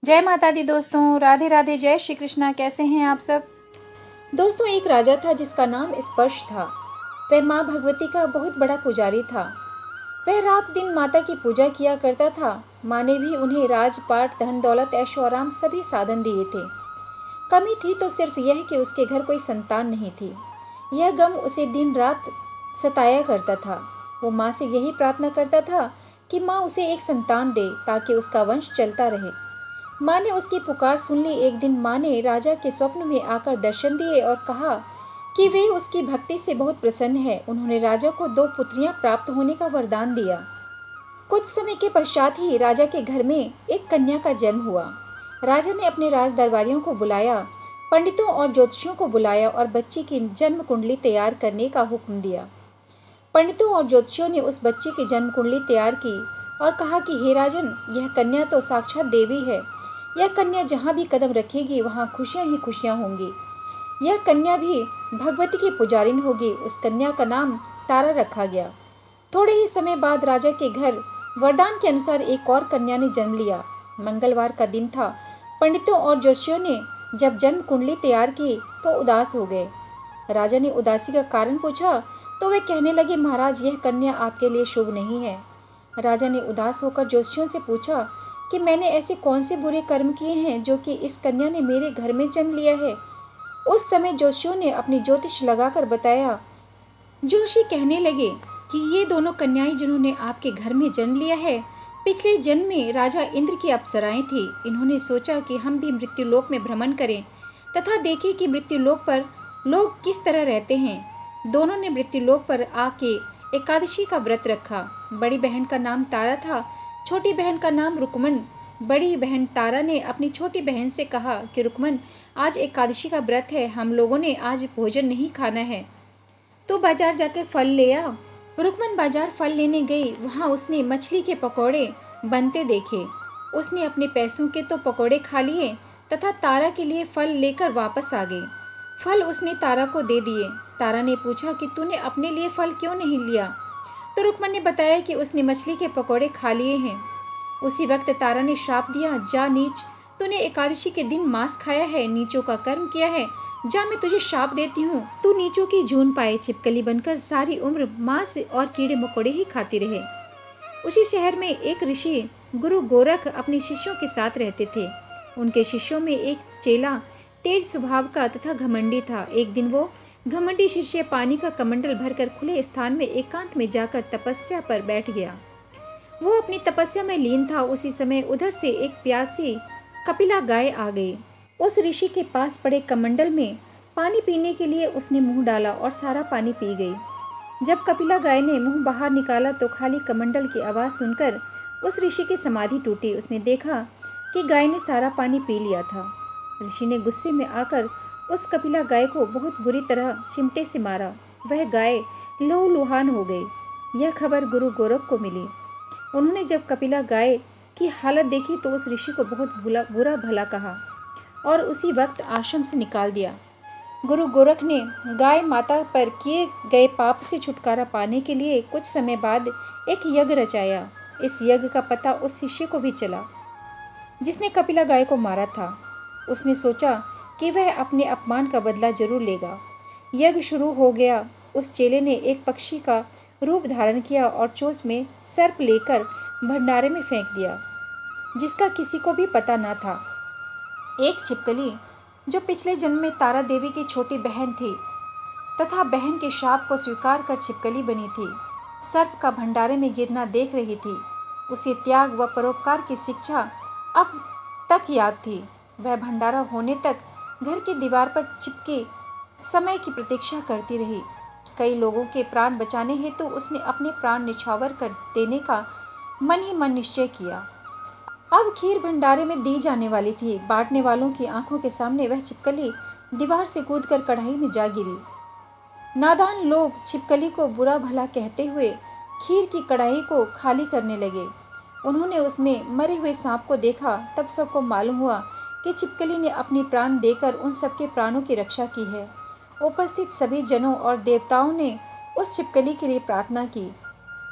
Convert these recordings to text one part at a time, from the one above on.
जय माता दी दोस्तों, राधे राधे, जय श्री कृष्णा। कैसे हैं आप सब दोस्तों। एक राजा था जिसका नाम स्पर्श था। वह माँ भगवती का बहुत बड़ा पुजारी था। वह रात दिन माता की पूजा किया करता था। माँ ने भी उन्हें राजपाट, धन दौलत, ऐशो आराम सभी साधन दिए थे। कमी थी तो सिर्फ यह कि उसके घर कोई संतान नहीं थी। यह गम उसे दिन रात सताया करता था। वो माँ से यही प्रार्थना करता था कि माँ उसे एक संतान दे ताकि उसका वंश चलता रहे। माँ ने उसकी पुकार सुन ली। एक दिन माँ ने राजा के स्वप्न में आकर दर्शन दिए और कहा कि वे उसकी भक्ति से बहुत प्रसन्न है। उन्होंने राजा को 2 पुत्रियां प्राप्त होने का वरदान दिया। कुछ समय के पश्चात ही राजा के घर में एक कन्या का जन्म हुआ। राजा ने अपने राज दरबारियों को बुलाया, पंडितों और ज्योतिषियों को बुलाया और बच्ची की जन्म कुंडली तैयार करने का हुक्म दिया। पंडितों और ज्योतिषियों ने उस बच्चे की जन्म कुंडली तैयार की और कहा कि हे राजन, यह कन्या तो साक्षात देवी है। यह कन्या जहाँ भी कदम रखेगी वहाँ खुशियाँ ही खुशियाँ होंगी। यह कन्या भी भगवती की पुजारिन होगी। उस कन्या का नाम तारा रखा गया। थोड़े ही समय बाद राजा के घर वरदान के अनुसार एक और कन्या ने जन्म लिया। मंगलवार का दिन था। पंडितों और ज्योतिषियों ने जब जन्म कुंडली तैयार की तो उदास हो गए। राजा ने उदासी का कारण पूछा तो वे कहने लगे, महाराज, यह कन्या आपके लिए शुभ नहीं है। राजा ने उदास होकर ज्योतिषियों से पूछा कि मैंने ऐसे कौन से बुरे कर्म किए हैं जो कि इस कन्या ने मेरे घर में जन्म लिया है। उस समय ज्योतिषियों ने अपनी ज्योतिष लगाकर बताया। ज्योतिषी कहने लगे कि ये दोनों कन्याएं जिन्होंने आपके घर में जन्म लिया है, पिछले जन्म में राजा इंद्र की अप्सराएं थी। इन्होंने सोचा कि हम भी मृत्युलोक में भ्रमण करें तथा देखें कि मृत्युलोक पर लोग किस तरह रहते हैं। दोनों ने मृत्युलोक पर आके एकादशी का व्रत रखा। बड़ी बहन का नाम तारा था, छोटी बहन का नाम रुकमन। बड़ी बहन तारा ने अपनी छोटी बहन से कहा कि रुकमन, आज एकादशी का व्रत है, हम लोगों ने आज भोजन नहीं खाना है, तो बाजार जाकर फल ले आ। रुकमन बाजार फल लेने गई। वहाँ उसने मछली के पकौड़े बनते देखे। उसने अपने पैसों के तो पकौड़े खा लिए तथा तारा के लिए फल लेकर वापस आ गई। फल उसने तारा को दे दिए। तारा ने पूछा कि तूने अपने लिए फल क्यों नहीं लिया, तो रुकमन ने बताया कि उसने मछली के पकौड़े खा लिए हैं। उसी वक्त तारा ने श्राप दिया, जा नीच, तूने एकादशी के दिन मांस खाया है, नीचों का कर्म किया है। जा, मैं तुझे श्राप देती हूँ, तू नीचों की जून पाए, छिपकली बनकर सारी उम्र मांस और कीड़े मकोड़े ही खाती रहे। उसी शहर में एक ऋषि गुरु गोरख अपने शिष्यों के साथ रहते थे। उनके शिष्यों में एक चेला तेज स्वभाव का तथा घमंडी था। एक दिन वो घमंडी शिष्य पानी का कमंडल भरकर खुले स्थान में एकांत में जाकर तपस्या पर बैठ गया। वो अपनी तपस्या में लीन था। उसी समय उधर से एक प्यासी कपिला गाय आ गई। उस ऋषि के पास पड़े कमंडल में पानी पीने के लिए उसने मुंह डाला और सारा पानी पी गई। जब कपिला गाय ने मुंह बाहर निकाला तो खाली कमंडल की आवाज़ सुनकर उस ऋषि की समाधि टूटी। उसने देखा कि गाय ने सारा पानी पी लिया था। ऋषि ने गुस्से में आकर उस कपिला गाय को बहुत बुरी तरह चिमटे से मारा। वह गाय लहूलुहान हो गई। यह खबर गुरु गोरख को मिली। उन्होंने जब कपिला गाय की हालत देखी तो उस ऋषि को बहुत बुरा भला कहा और उसी वक्त आश्रम से निकाल दिया। गुरु गोरख ने गाय माता पर किए गए पाप से छुटकारा पाने के लिए कुछ समय बाद एक यज्ञ रचाया। इस यज्ञ का पता उस शिष्य को भी चला जिसने कपिला गाय को मारा था। उसने सोचा कि वह अपने अपमान का बदला जरूर लेगा। यज्ञ शुरू हो गया। उस चेले ने एक पक्षी का रूप धारण किया और चोंच में सर्प लेकर भंडारे में फेंक दिया, जिसका किसी को भी पता न था। एक छिपकली जो पिछले जन्म में तारा देवी की छोटी बहन थी तथा बहन के श्राप को स्वीकार कर छिपकली बनी थी, सर्प का भंडारे में गिरना देख रही थी। उसे त्याग व परोपकार की शिक्षा अब तक याद थी। वह भंडारा होने तक घर की दीवार पर चिपके समय की प्रतीक्षा करती रही। कई लोगों के प्राण बचाने हेतु उसने अपने प्राण निछावर कर देने का मन ही मन निश्चय किया। अब खीर भंडारे में दी जाने वाली थी। बांटने वालों की आंखों के सामने वह छिपकली दीवार से कूदकर कढ़ाई में जा गिरी। नादान लोग छिपकली को बुरा भला कहते हुए खीर की कढ़ाई को खाली करने लगे। उन्होंने उसमें मरे हुए सांप को देखा। तब सबको मालूम हुआ कि छिपकली ने अपनी प्राण देकर उन सबके प्राणों की रक्षा की है। उपस्थित सभी जनों और देवताओं ने उस छिपकली के लिए प्रार्थना की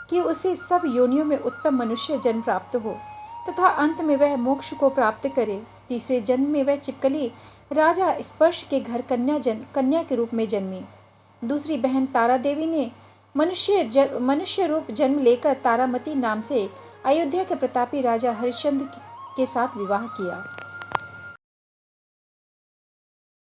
कि उसे सब योनियों में उत्तम मनुष्य जन्म प्राप्त हो। तथा अंत में वह मोक्ष को प्राप्त करे। तीसरे जन्म में वह छिपकली राजा स्पर्श के घर कन्या के रूप में जन्मी। दूसरी बहन तारा देवी ने मनुष्य रूप जन्म लेकर तारामती नाम से अयोध्या के प्रतापी राजा हरिश्चंद्र के साथ विवाह किया।